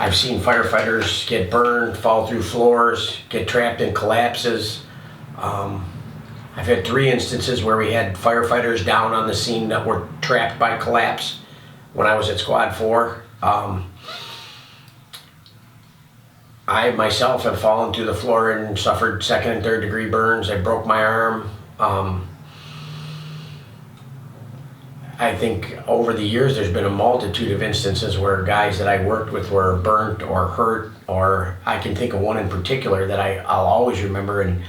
I've seen firefighters get burned, fall through floors, get trapped in collapses. I've had 3 instances where we had firefighters down on the scene that were trapped by collapse when I was at Squad 4. I myself have fallen through the floor and suffered 2nd and 3rd degree burns. I broke my arm. I think over the years there's been a multitude of instances where guys that I worked with were burnt or hurt, or I can think of one in particular that I'll always remember. And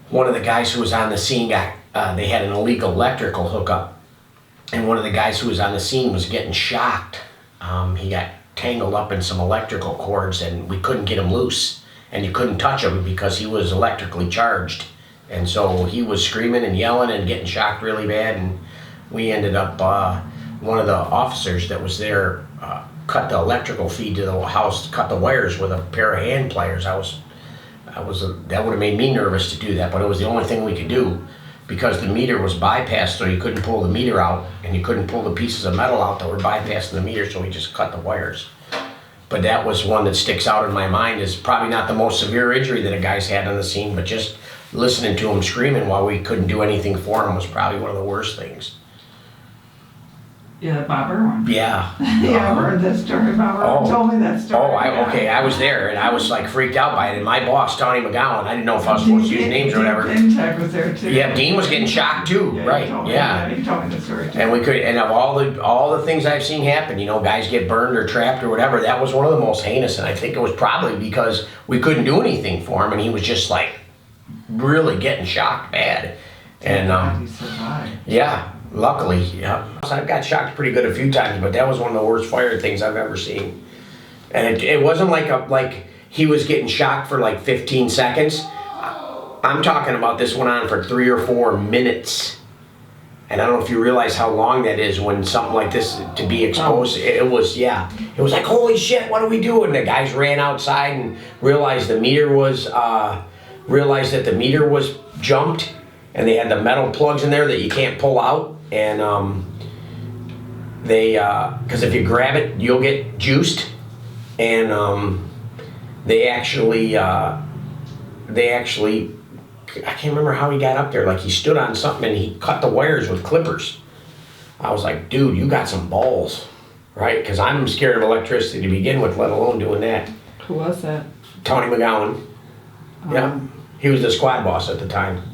one of the guys who was on the scene got, they had an illegal electrical hookup, and one of the guys who was on the scene was getting shocked. He got tangled up in some electrical cords and we couldn't get him loose, and you couldn't touch him because he was electrically charged. And so he was screaming and yelling and getting shocked really bad, and we ended up, one of the officers that was there cut the electrical feed to the house, cut the wires with a pair of hand pliers. That would have made me nervous to do that, but it was the only thing we could do because the meter was bypassed, so you couldn't pull the meter out, and you couldn't pull the pieces of metal out that were bypassing the meter, so we just cut the wires. But that was one that sticks out in my mind as probably not the most severe injury that a guy's had on the scene, but just listening to him screaming while we couldn't do anything for him was probably one of the worst things. Yeah, Bob Irwin. Yeah. Yeah, I've heard that story. Bob Irwin told me that story. Okay, I was there, and I was like freaked out by it. And my boss, Tony McGowan, I didn't know if I was supposed to use names or whatever. Dean was there too. Yeah, Dean was getting shocked too, right? He told me the story too. And we could, and of all the things I've seen happen, you know, guys get burned or trapped or whatever, that was one of the most heinous. And I think it was probably because we couldn't do anything for him, and he was just like really getting shocked bad. And he survived. Yeah. Luckily, yeah. I've got shocked pretty good a few times, but that was one of the worst fire things I've ever seen. And it wasn't like he was getting shocked for like 15 seconds. I'm talking about this went on for 3 or 4 minutes. And I don't know if you realize how long that is when something like this to be exposed. It was like, holy shit, what do we do? And the guys ran outside and realized that the meter was jumped, and they had the metal plugs in there that you can't pull out. And because if you grab it, you'll get juiced. And they actually, I can't remember how he got up there. Like he stood on something and he cut the wires with clippers. I was like, dude, you got some balls, right? Because I'm scared of electricity to begin with, let alone doing that. Who was that? Tony McGowan. Yeah, he was the squad boss at the time.